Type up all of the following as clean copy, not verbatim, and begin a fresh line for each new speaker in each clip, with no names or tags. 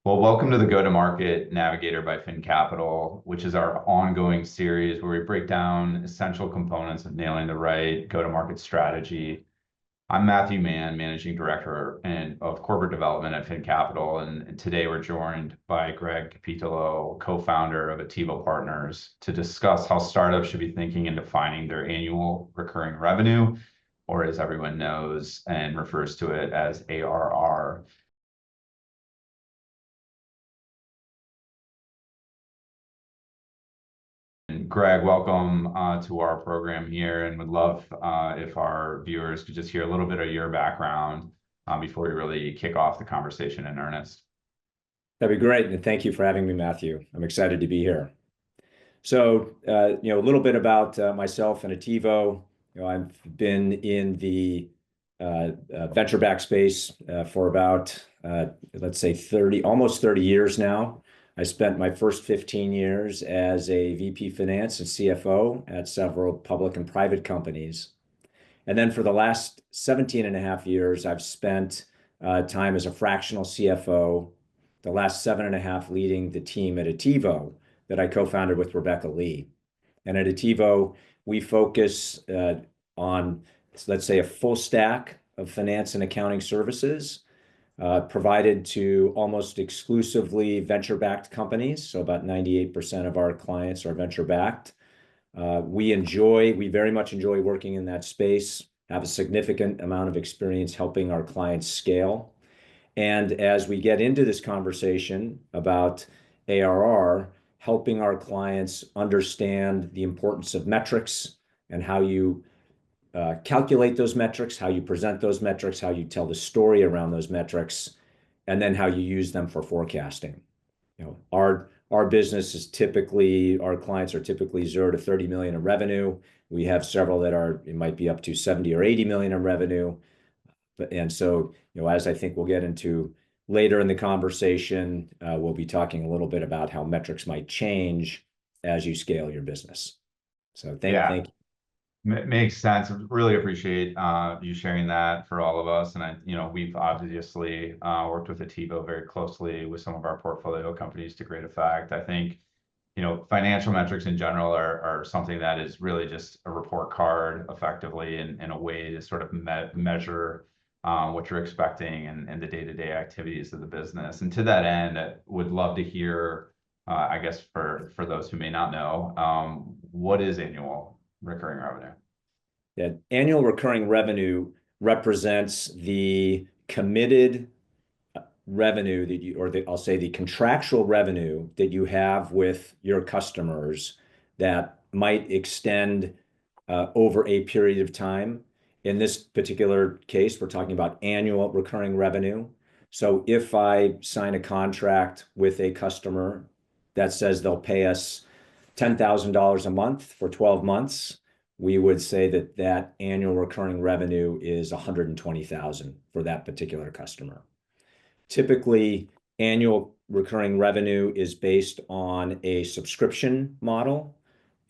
Well, welcome to the Go-to-Market Navigator by Capital, which is our ongoing series where we break down essential components of nailing the right go-to-market strategy. I'm Matthew Mann, Managing Director of Corporate Development at Capital, and today we're joined by Greg Capitolo, Co-Founder of Attivo Partners, to discuss how startups should be thinking and defining their annual recurring revenue, or as everyone knows and refers to it as ARR. Greg, welcome to our program here, and would love if our viewers could just hear a little bit of your background before we really kick off the conversation in earnest.
That'd be great, and thank you for having me, Matthew. I'm excited to be here. So, a little bit about myself and Attivo. I've been in the venture-backed space for about, let's say, almost 30 years now. I spent my first 15 years as a VP Finance and CFO at several public and private companies. And then for the last 17 and a half years, I've spent time as a fractional CFO, the last 7.5 leading the team at Attivo that I co-founded with Rebecca Lee. And at Attivo, we focus on, let's say, a full stack of finance and accounting services provided to almost exclusively venture-backed companies. So about 98% of our clients are venture-backed. We very much enjoy working in that space, have a significant amount of experience helping our clients scale. And as we get into this conversation about ARR, helping our clients understand the importance of metrics and how you calculate those metrics, how you present those metrics, how you tell the story around those metrics, and then how you use them for forecasting. Our business is our clients are typically 0 to 30 million in revenue. We have several it might be up to 70 or 80 million in revenue. And so, as I think we'll get into later in the conversation, we'll be talking a little bit about how metrics might change as you scale your business. So thank you.
Makes sense. Really appreciate you sharing that for all of us. And we've obviously worked with Attivo very closely with some of our portfolio companies to great effect. I think financial metrics in general are something that is really just a report card, effectively, in a way to sort of measure what you're expecting and the day-to-day activities of the business. And to that end, I would love to hear, I guess for those who may not know, what is annual recurring revenue?
Yeah, annual recurring revenue represents the committed revenue that I'll say the contractual revenue that you have with your customers that might extend over a period of time. In this particular case, we're talking about annual recurring revenue. So if I sign a contract with a customer that says they'll pay us $10,000 a month for 12 months, we would say that annual recurring revenue is $120,000 for that particular customer. Typically, annual recurring revenue is based on a subscription model.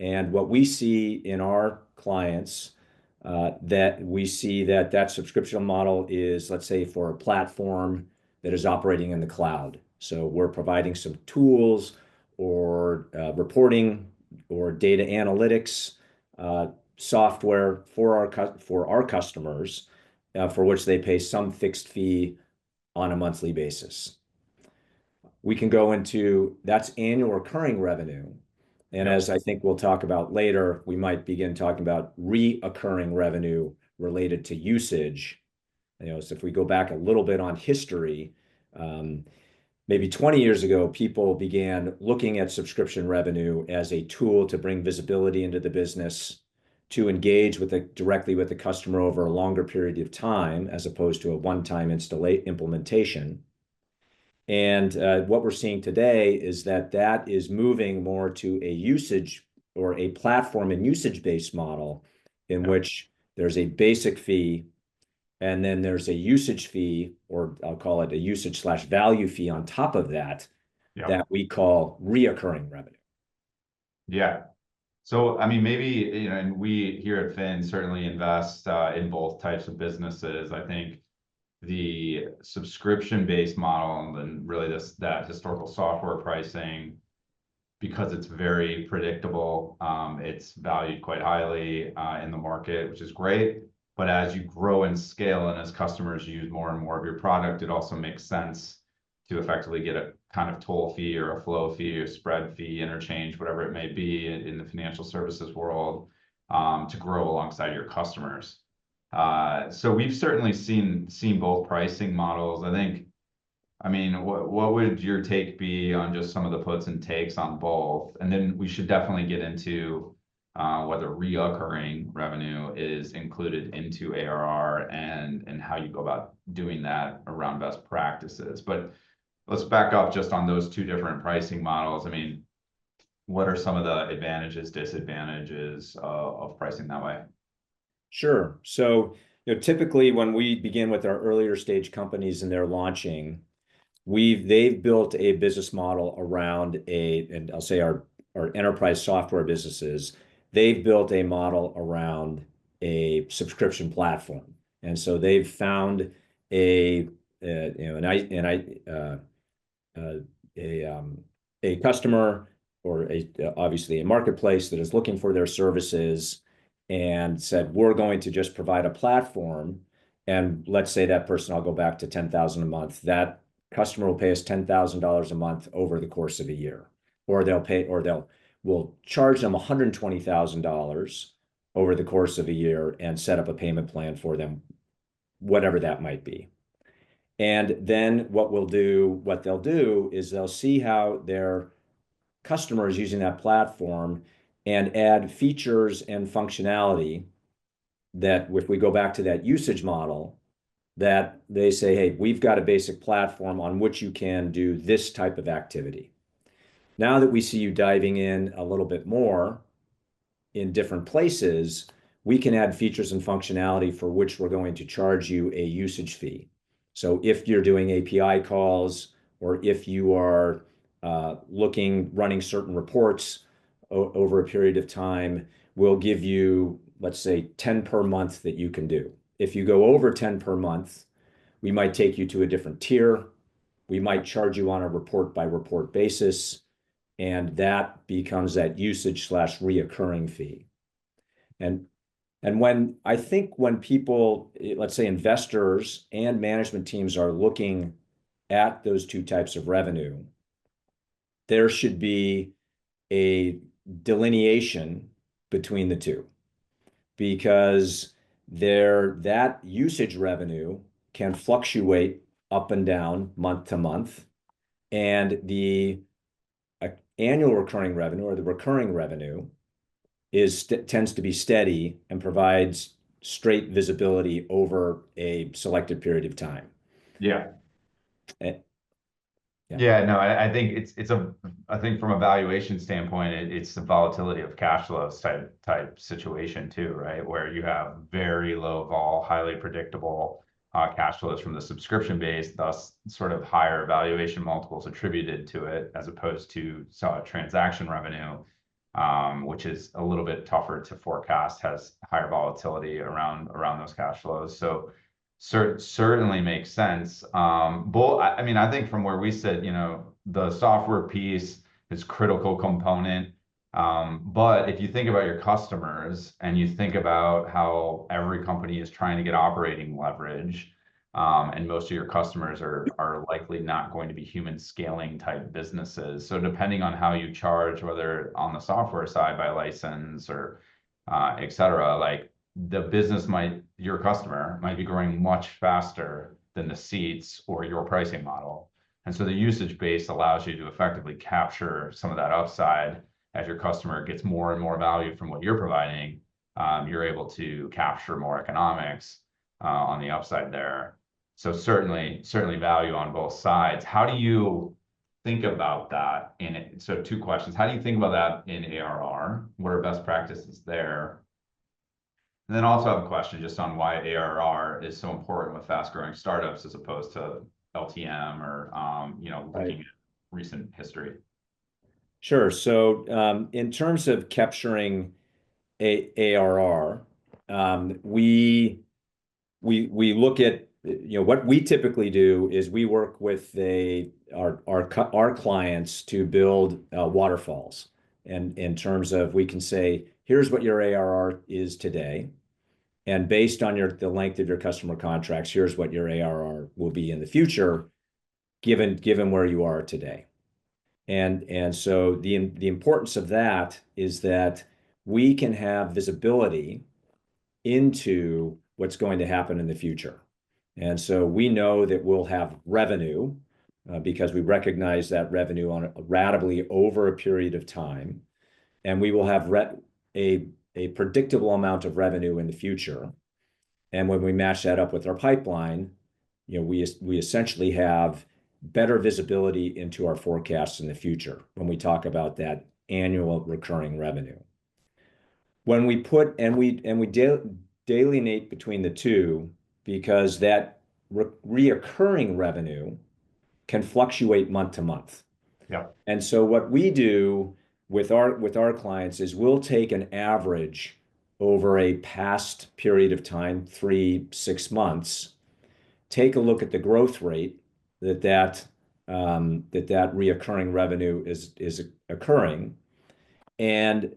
And what we see in our clients, that subscription model is, let's say, for a platform that is operating in the cloud. So we're providing some tools or reporting or data analytics software for our customers, for which they pay some fixed fee on a monthly basis. We can go into that's annual recurring revenue. And as I think we'll talk about later, we might begin talking about reoccurring revenue related to usage. So if we go back a little bit on history, maybe 20 years ago, people began looking at subscription revenue as a tool to bring visibility into the business, to engage directly with the customer over a longer period of time, as opposed to a one-time implementation. And what we're seeing today is that is moving more to a usage or a platform and usage-based model in which there's a basic fee, and then there's a usage fee, or I'll call it a usage/value fee on top of that, that we call reoccurring revenue.
Yeah. So, I mean, maybe, and we here at Fin certainly invest in both types of businesses. I think the subscription-based model and really that historical software pricing, because it's very predictable, it's valued quite highly in the market, which is great. But as you grow and scale and as customers use more and more of your product, it also makes sense to effectively get a kind of toll fee or a flow fee or spread fee, interchange, whatever it may be in the financial services world, to grow alongside your customers. So we've certainly seen both pricing models. I mean, what would your take be on just some of the puts and takes on both? And then we should definitely get into whether recurring revenue is included into ARR and how you go about doing that around best practices. But let's back up just on those two different pricing models. I mean, what are some of the advantages, disadvantages of pricing that way?
Sure. So, typically when we begin with our earlier stage companies and they're launching, they've built a business model around and I'll say our enterprise software businesses, they've built a model around a subscription platform. And so they've found a customer or obviously a marketplace that is looking for their services and said, we're going to just provide a platform. And let's say that person, I'll go back to 10,000 a month, that customer will pay us $10,000 a month over the course of a year, or we'll charge them $120,000 over the course of a year and set up a payment plan for them, whatever that might be. And then what they'll do is they'll see how their customers using that platform and add features and functionality that, if we go back to that usage model, that they say, hey, we've got a basic platform on which you can do this type of activity. Now that we see you diving in a little bit more in different places, we can add features and functionality for which we're going to charge you a usage fee. So if you're doing API calls, or if you are running certain reports over a period of time, we'll give you, let's say, 10 per month that you can do. If you go over 10 per month, we might take you to a different tier. We might charge you on a report by report basis, and that becomes that usage/reoccurring fee. And when people, let's say investors and management teams, are looking at those two types of revenue, there should be a delineation between the two, because that usage revenue can fluctuate up and down month to month, and the annual recurring revenue or the recurring revenue tends to be steady and provides straight visibility over a selected period of time.
Yeah.
Yeah.
Yeah, no, I think I think from a valuation standpoint, it's the volatility of cash flows type situation too, right? Where you have very low vol, highly predictable cash flows from the subscription base, thus sort of higher valuation multiples attributed to it, as opposed to transaction revenue, which is a little bit tougher to forecast, has higher volatility around those cash flows. So certainly makes sense. I mean, I think from where we sit, the software piece is critical component. But if you think about your customers and you think about how every company is trying to get operating leverage, and most of your customers are likely not going to be human scaling type businesses. So depending on how you charge, whether on the software side by license or et cetera, like your customer might be growing much faster than the seats or your pricing model. And so the usage base allows you to effectively capture some of that upside. As your customer gets more and more value from what you're providing, you're able to capture more economics on the upside there. So certainly value on both sides. How do you think about that in it? So two questions. How do you think about that in ARR? What are best practices there? And then also have a question just on why ARR is so important with fast growing startups as opposed to LTM or looking at recent history.
Sure. So in terms of capturing ARR, we look at what we typically do is we work with our our clients to build waterfalls. And in terms of, we can say, here's what your ARR is today. And based on the length of your customer contracts, here's what your ARR will be in the future, given where you are today. And so the importance of that is that we can have visibility into what's going to happen in the future. And so we know that we'll have revenue because we recognize that revenue on ratably over a period of time, and we will have a predictable amount of revenue in the future. And when we match that up with our pipeline, we essentially have better visibility into our forecasts in the future when we talk about that annual recurring revenue. When we delineate between the two, because that reoccurring revenue can fluctuate month to month.
Yeah.
And so what we do with our clients is we'll take an average over a past period of time, 3-6 months, take a look at the growth rate that reoccurring revenue is occurring, and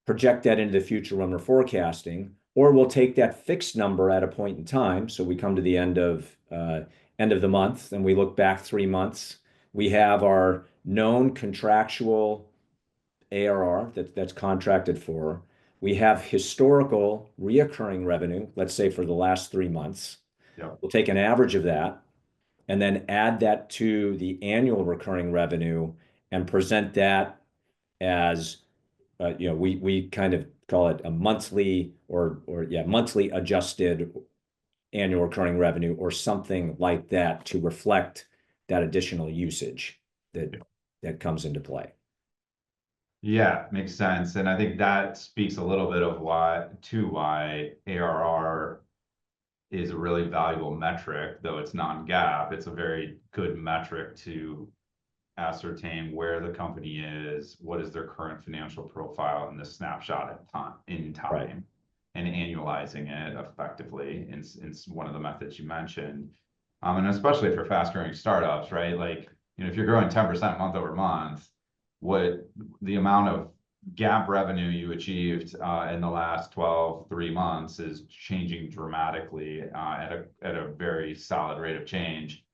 project that into the future when we're forecasting. Or we'll take that fixed number at a point in time. So we come to the end of the month and we look back 3 months. We have our known contractual ARR that's contracted for. We have historical reoccurring revenue, let's say for the last 3 months.
Yeah.
We'll take an average of that and then add that to the annual recurring revenue and present that as we kind of call it a monthly monthly adjusted annual recurring revenue or something like that, to reflect that additional usage that comes into play.
Yeah, makes sense. And I think that speaks a little bit of why ARR is a really valuable metric, though it's non-GAAP. It's a very good metric to ascertain where the company is, what is their current financial profile in this snapshot in time,
Right.
And annualizing it effectively in one of the methods you mentioned. And especially for fast growing startups, right? Like, if you're growing 10% month over month, what the amount of GAAP revenue you achieved in the last 3 months is changing dramatically at a very solid rate of change.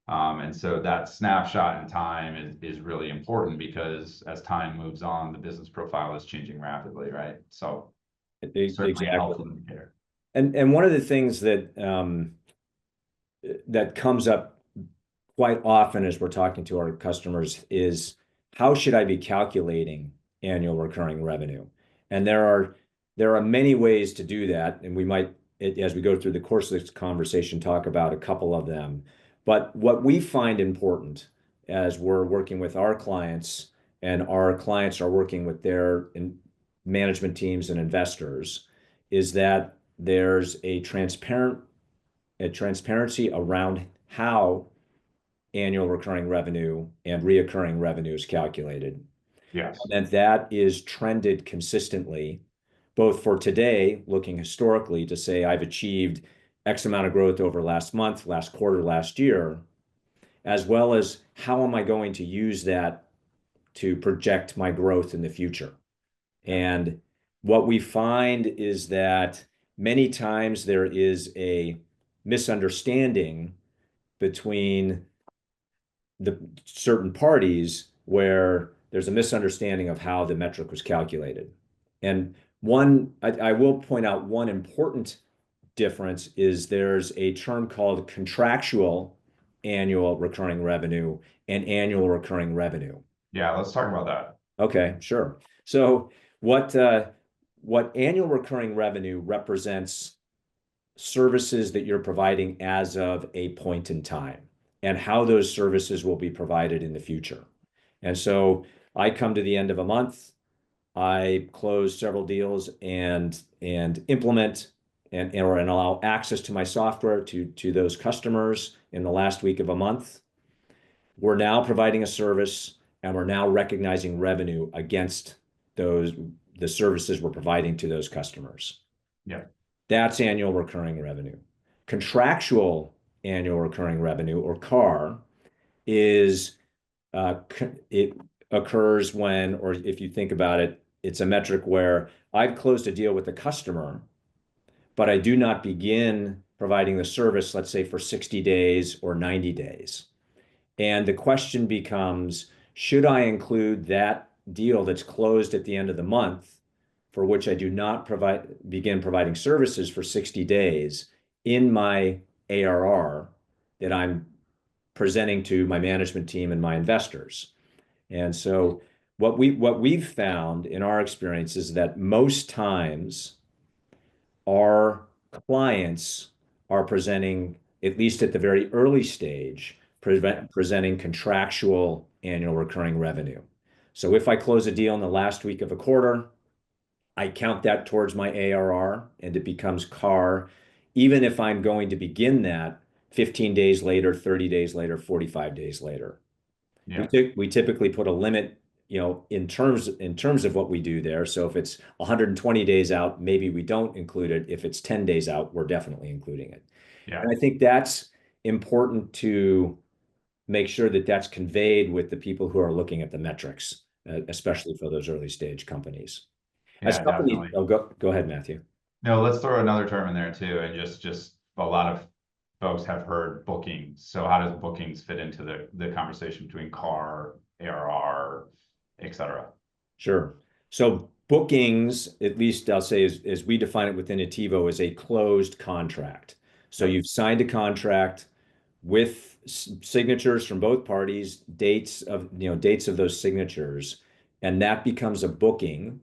And so that snapshot in time is really important, because as time moves on, the business profile is changing rapidly, right? So certainly a helpful indicator.
And one of the things that comes up quite often as we're talking to our customers is, how should I be calculating annual recurring revenue? And there are many ways to do that, and we might, as we go through the course of this conversation, talk about a couple of them. But what we find important as we're working with our clients, and our clients are working with their management teams and investors, is that there's a transparency around how annual recurring revenue and reoccurring revenue is calculated.
Yes.
And that is trended consistently, both for today, looking historically to say, I've achieved X amount of growth over last month, last quarter, last year, as well as how am I going to use that to project my growth in the future. And what we find is that many times there is a misunderstanding between the certain parties, where there's a misunderstanding of how the metric was calculated. And I will point out one important difference is there's a term called contractual annual recurring revenue and annual recurring revenue.
Yeah, let's talk about that.
Okay, sure. So what annual recurring revenue represents services that you're providing as of a point in time, and how those services will be provided in the future. And so I come to the end of a month, I close several deals and implement and allow access to my software to those customers in the last week of a month. We're now providing a service, and we're now recognizing revenue against the services we're providing to those customers.
Yeah.
That's annual recurring revenue. Contractual annual recurring revenue, or CAR, is it occurs when, or if you think about it, it's a metric where I've closed a deal with the customer, but I do not begin providing the service, let's say for 60 days or 90 days. And the question becomes, should I include that deal that's closed at the end of the month, for which I do not begin providing services for 60 days, in my ARR that I'm presenting to my management team and my investors? And so what we've found in our experience is that most times our clients are presenting, at least at the very early stage, presenting contractual annual recurring revenue. So if I close a deal in the last week of a quarter, I count that towards my ARR and it becomes CAR, even if I'm going to begin that 15 days later, 30 days later, 45 days later.
Yeah.
We typically put a limit, in terms of what we do there. So if it's 120 days out, maybe we don't include it. If it's 10 days out, we're definitely including it.
Yeah.
And I think that's important to make sure that that's conveyed with the people who are looking at the metrics, especially for those early stage companies. As
Yeah,
companies,
definitely.
oh, go ahead, Matthew.
No, let's throw another term in there too, and just a lot of folks have heard bookings. So how does bookings fit into the conversation between CAR, ARR, et cetera?
Sure. So bookings, at least I'll say, as we define it within Attivo, is a closed contract. So
Yep.
you've signed a contract with signatures from both parties, dates of those signatures, and that becomes a booking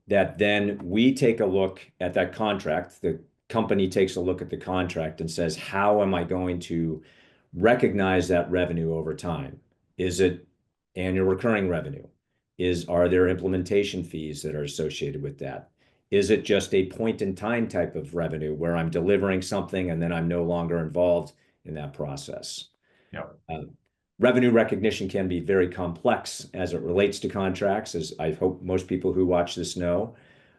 that then we take a look at that contract. The company takes a look at the contract and says, how am I going to recognize that revenue over time? Is it annual recurring revenue? Are there implementation fees that are associated with that? Is it just a point in time type of revenue where I'm delivering something and then I'm no longer involved in that process?
Yep.
Revenue recognition can be very complex as it relates to contracts, as I hope most people who watch this know.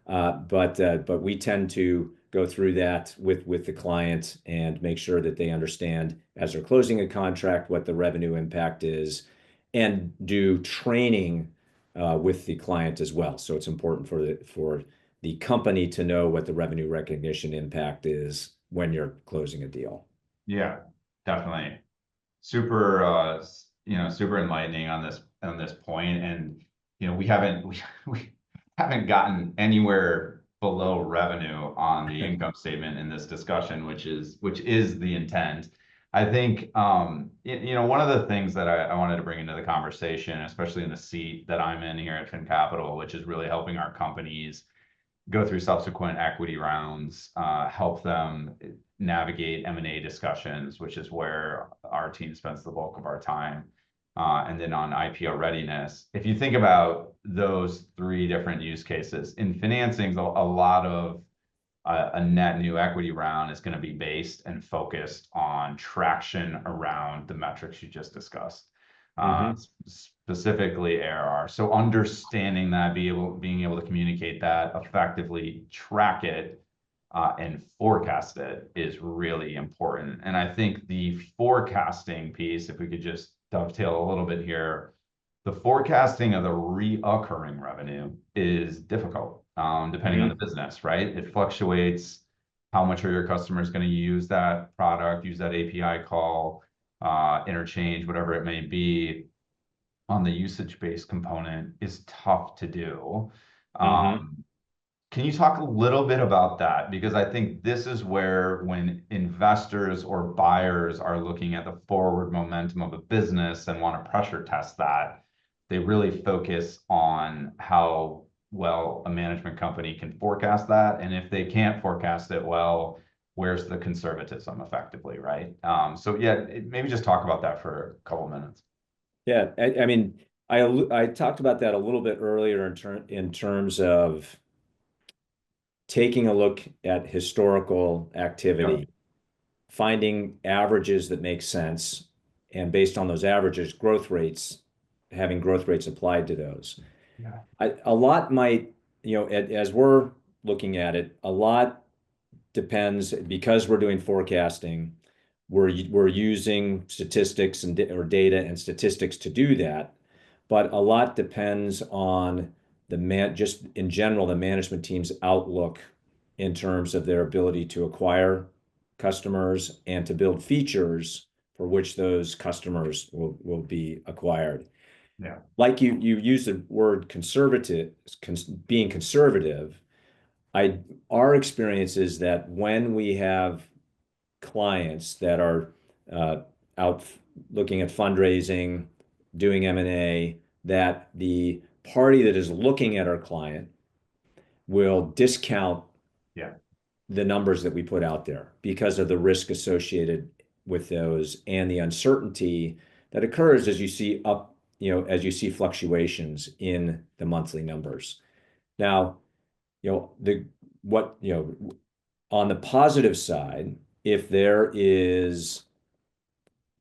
But we tend to go through that with the client and make sure that they understand as they're closing a contract what the revenue impact is, and do training with the client as well. So it's important for the company to know what the revenue recognition impact is when you're closing a deal.
Yeah, definitely. Super, super enlightening on this point. And we haven't gotten anywhere below revenue on the income statement in this discussion, which is the intent. I think one of the things that I wanted to bring into the conversation, especially in the seat that I'm in here at Capital, which is really helping our companies go through subsequent equity rounds, help them navigate M&A discussions, which is where our team spends the bulk of our time, and then on IPO readiness. If you think about those three different use cases, in financings, a lot of a net new equity round is going to be based and focused on traction around the metrics you just discussed. Specifically ARR. So understanding that, being able to communicate that effectively, track it, and forecast it is really important. And I think the forecasting piece, if we could just dovetail a little bit here, the forecasting of the reoccurring revenue is difficult, depending on the business, right? It fluctuates. How much are your customers going to use that product, use that API call, interchange, whatever it may be, on the usage-based component is tough to do. Can you talk a little bit about that? Because I think this is where, when investors or buyers are looking at the forward momentum of a business and want to pressure test that, they really focus on how well a management company can forecast that. And if they can't forecast it well, where's the conservatism effectively, right? So yeah, maybe just talk about that for a couple of minutes.
Yeah, I mean, I talked about that a little bit earlier in terms of taking a look at historical activity, finding averages that make sense, and based on those averages, having growth rates applied to those.
Yeah.
A lot might, as we're looking at it, a lot depends, because we're doing forecasting. We're using statistics or data and statistics to do that. but a lot depends on just in general, the management team's outlook in terms of their ability to acquire customers and to build features for which those customers will be acquired.
Yeah.
Like you use the word conservative, being conservative. Our experience is that when we have clients that are out looking at fundraising, doing M&A, that the party that is looking at our client will discount
Yeah.
the numbers that we put out there because of the risk associated with those and the uncertainty that occurs as you see as you see fluctuations in the monthly numbers. Now, on the positive side, if there is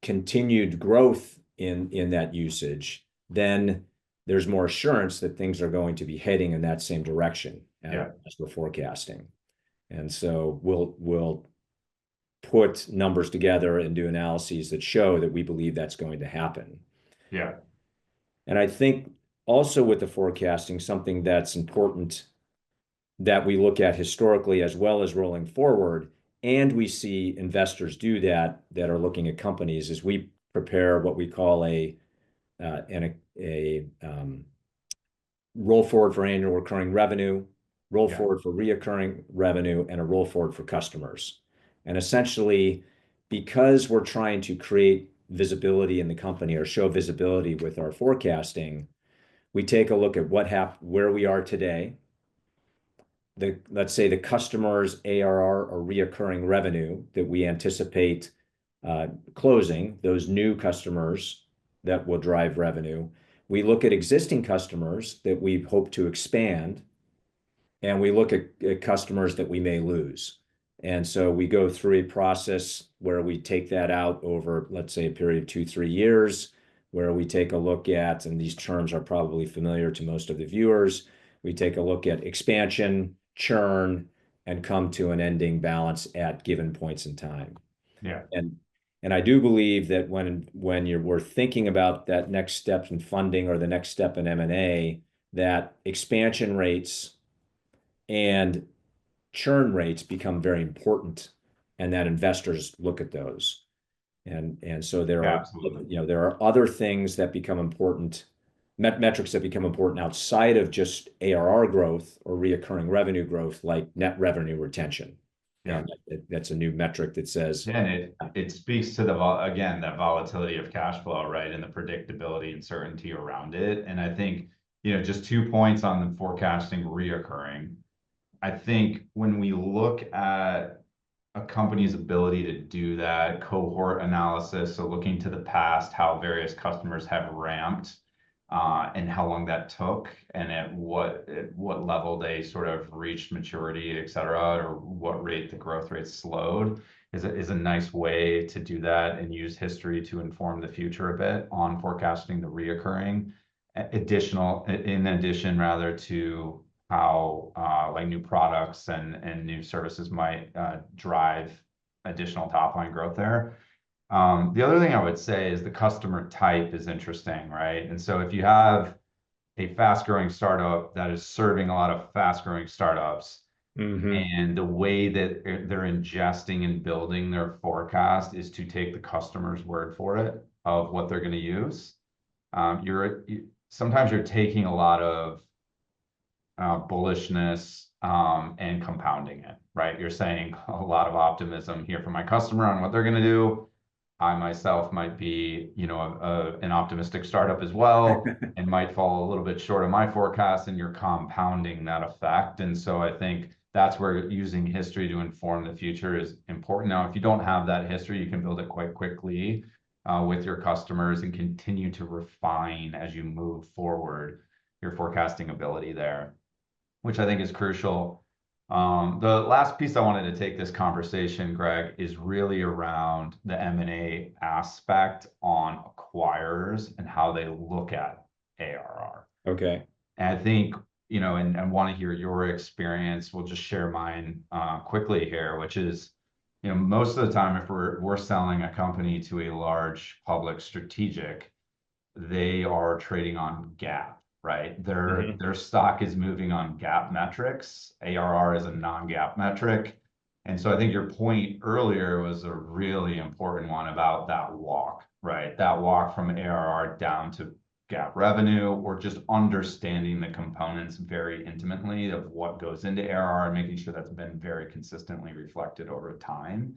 continued growth in that usage, then there's more assurance that things are going to be heading in that same direction as we're forecasting. And so we'll put numbers together and do analyses that show that we believe that's going to happen.
Yeah.
And I think also with the forecasting, something that's important that we look at historically as well as rolling forward, and we see investors do that are looking at companies, is we prepare what we call a roll forward for annual recurring revenue, roll forward for reoccurring revenue, and a roll forward for customers. And essentially, because we're trying to create visibility in the company or show visibility with our forecasting, we take a look at where we are today. Let's say the customer's ARR or reoccurring revenue that we anticipate closing, those new customers that will drive revenue. We look at existing customers that we hope to expand, and we look at customers that we may lose. And so we go through a process where we take that out over, let's say, a period of 2-3 years, where we take a look at, and these terms are probably familiar to most of the viewers, we take a look at expansion, churn, and come to an ending balance at given points in time.
Yeah.
And I do believe that when we're thinking about that next step in funding or the next step in M&A, that expansion rates and churn rates become very important, and that investors look at those. And so there are other things that become important, metrics that become important outside of just ARR growth or reoccurring revenue growth, like net revenue retention.
Yeah.
And that's a new metric that says.
And it speaks to that volatility of cash flow, right? And the predictability and certainty around it. And I think, just 2 points on the forecasting reoccurring. I think when we look at a company's ability to do that cohort analysis, so looking to the past, how various customers have ramped, and how long that took, and at what level they sort of reached maturity, et cetera, or what rate the growth rate slowed, is a nice way to do that and use history to inform the future a bit on forecasting the reoccurring. In addition, rather, to how like new products and new services might drive additional top line growth there. The other thing I would say is the customer type is interesting, right? And so if you have a fast growing startup that is serving a lot of fast growing startups, and the way that they're ingesting and building their forecast is to take the customer's word for it of what they're going to use, sometimes you're taking a lot of bullishness and compounding it, right? You're saying a lot of optimism here from my customer on what they're going to do. I myself might be, an optimistic startup as well, and might fall a little bit short of my forecast, and you're compounding that effect. And so I think that's where using history to inform the future is important. Now, if you don't have that history, you can build it quite quickly with your customers and continue to refine as you move forward your forecasting ability there, which I think is crucial. The last piece I wanted to take this conversation, Greg, is really around the M&A aspect on acquirers and how they look at ARR.
Okay.
And I think, and want to hear your experience. We'll just share mine quickly here, which is, most of the time, if we're selling a company to a large public strategic, they are trading on GAAP, right?
Mhm.
Their stock is moving on GAAP metrics. ARR is a non-GAAP metric. And so I think your point earlier was a really important one about that walk, right? That walk from ARR down to GAAP revenue, or just understanding the components very intimately of what goes into ARR and making sure that's been very consistently reflected over time.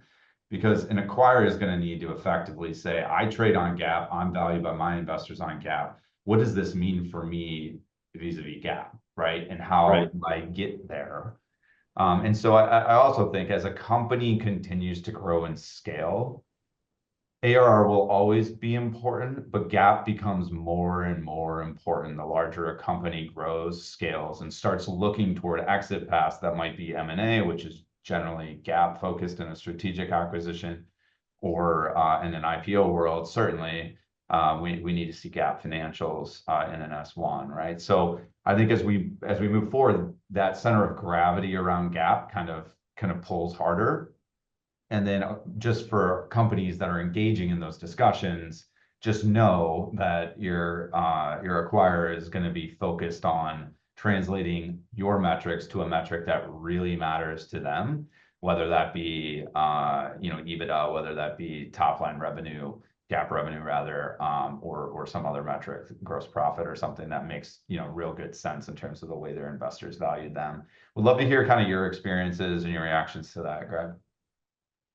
Because an acquirer is going to need to effectively say, I trade on GAAP, I'm valued by my investors on GAAP. What does this mean for me vis-a-vis GAAP, right? And how
Right.
do I get there? And so I also think as a company continues to grow and scale, ARR will always be important, but GAAP becomes more and more important the larger a company grows, scales, and starts looking toward exit paths that might be M&A, which is generally GAAP focused in a strategic acquisition, or in an IPO world, certainly we need to see GAAP financials in an S1, right? So I think as we move forward, that center of gravity around GAAP kind of pulls harder. And then just for companies that are engaging in those discussions, just know that your acquirer is going to be focused on translating your metrics to a metric that really matters to them, whether that be EBITDA, whether that be top line revenue, GAAP revenue rather, or some other metric, gross profit or something that makes real good sense in terms of the way their investors value them. Would love to hear kind of your experiences and your reactions to that, Greg.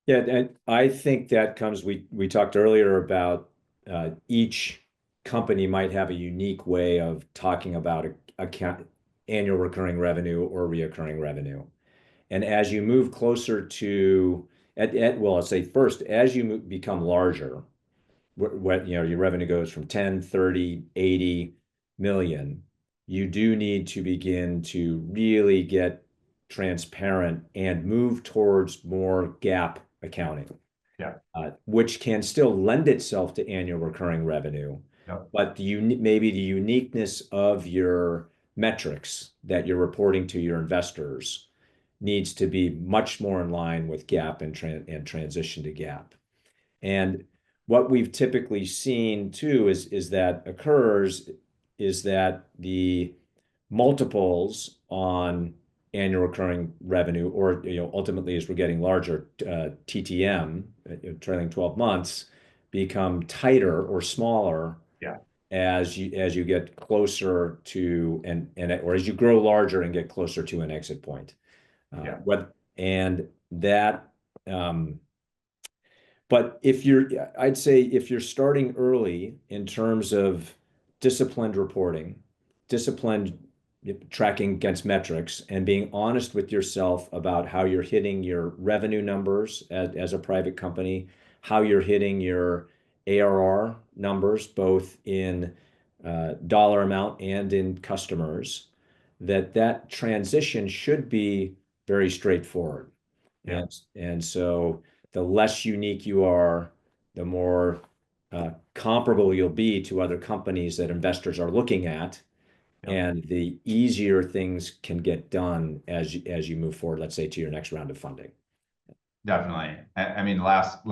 Yeah, and I think that comes, we talked earlier about each company might have a unique way of talking about account annual recurring revenue or reoccurring revenue. And as you move closer to, well, I'll say first, as you become larger, what your revenue goes from 10, 30, 80 million, you do need to begin to really get transparent and move towards more GAAP accounting,
Yeah.
which can still lend itself to annual recurring revenue.
Yep.
But maybe the uniqueness of your metrics that you're reporting to your investors needs to be much more in line with GAAP and transition to GAAP. And what we've typically seen too is that the multiples on annual recurring revenue, or ultimately as we're getting larger, TTM, trailing 12 months, become tighter or smaller.
Yeah.
As you get closer to or as you grow larger and get closer to an exit point.
Yeah.
And that but I'd say if you're starting early in terms of disciplined reporting, disciplined tracking against metrics, and being honest with yourself about how you're hitting your revenue numbers as a private company, how you're hitting your ARR numbers, both in dollar amount and in customers, that transition should be very straightforward.
Yeah.
And so the less unique you are, the more comparable you'll be to other companies that investors are looking at,
Yep.
and the easier things can get done as you move forward, let's say, to your next round of funding.
Definitely. I mean, last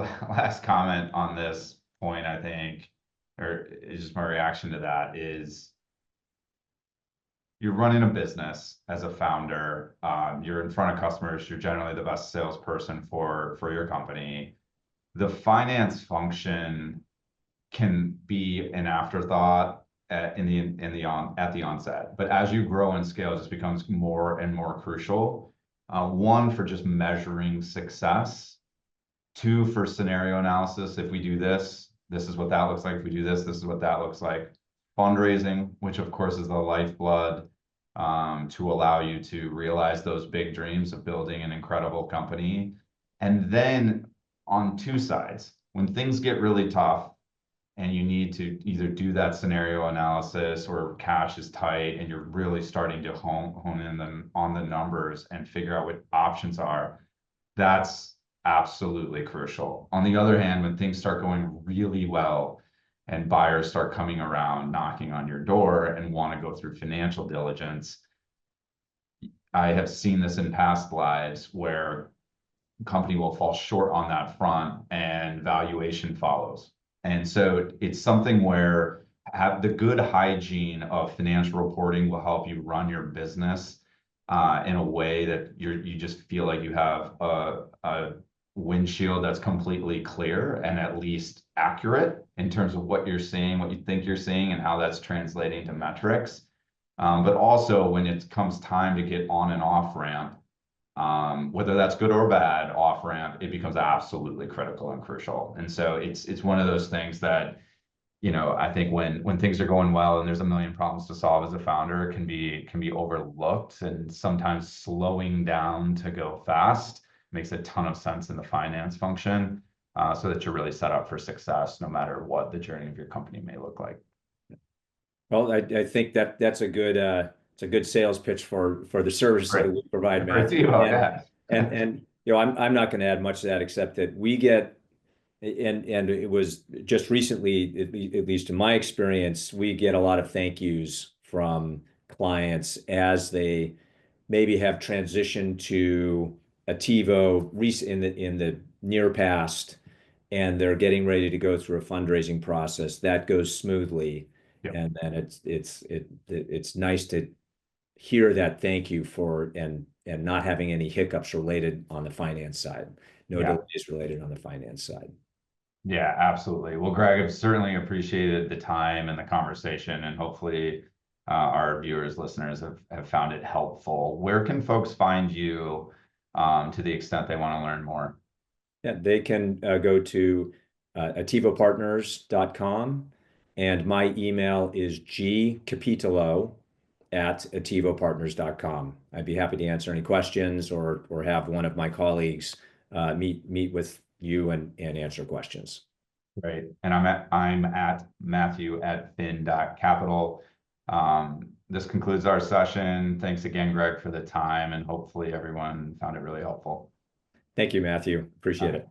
comment on this point, I think, or just my reaction to that is you're running a business as a founder. You're in front of customers. You're generally the best salesperson for your company. The finance function can be an afterthought at the onset, but as you grow and scale, it just becomes more and more crucial. One, for just measuring success. Two, for scenario analysis. If we do this, this is what that looks like. If we do this, this is what that looks like. Fundraising, which of course is the lifeblood, to allow you to realize those big dreams of building an incredible company. And then on two sides, when things get really tough and you need to either do that scenario analysis, or cash is tight and you're really starting to hone in on the numbers and figure out what options are, that's absolutely crucial. On the other hand, when things start going really well and buyers start coming around, knocking on your door and want to go through financial diligence, I have seen this in past lives where a company will fall short on that front and valuation follows. And so it's something where have the good hygiene of financial reporting will help you run your business in a way that you just feel like you have a windshield that's completely clear and at least accurate in terms of what you're seeing, what you think you're seeing, and how that's translating to metrics. But also when it comes time to get on and off ramp, whether that's good or bad, off ramp, it becomes absolutely critical and crucial. And so it's one of those things that, I think when things are going well and there's a million problems to solve as a founder, it can be overlooked, and sometimes slowing down to go fast makes a ton of sense in the finance function, so that you're really set up for success no matter what the journey of your company may look like.
Well, I think that's a good it's a good sales pitch for the services that we provide, Matthew.
Yeah.
And I'm not going to add much to that except that we get, and it was just recently, at least in my experience, we get a lot of thank yous from clients as they maybe have transitioned to Attivo in the near past, and they're getting ready to go through a fundraising process that goes smoothly.
Yep.
And then it's nice to hear that thank you for and not having any hiccups related on the finance side, no delays related on the finance side.
Yeah, absolutely. Well, Greg, I've certainly appreciated the time and the conversation, and hopefully our viewers, listeners have found it helpful. Where can folks find you to the extent they want to learn more?
Yeah, they can go to attivopartners.com, and my email is gcapitolo@attivopartners.com. I'd be happy to answer any questions or have one of my colleagues meet with you and answer questions.
Great. And I'm at Matthew@fin.capital. This concludes our session. Thanks again, Greg, for the time, and hopefully everyone found it really helpful.
Thank you, Matthew. Appreciate it.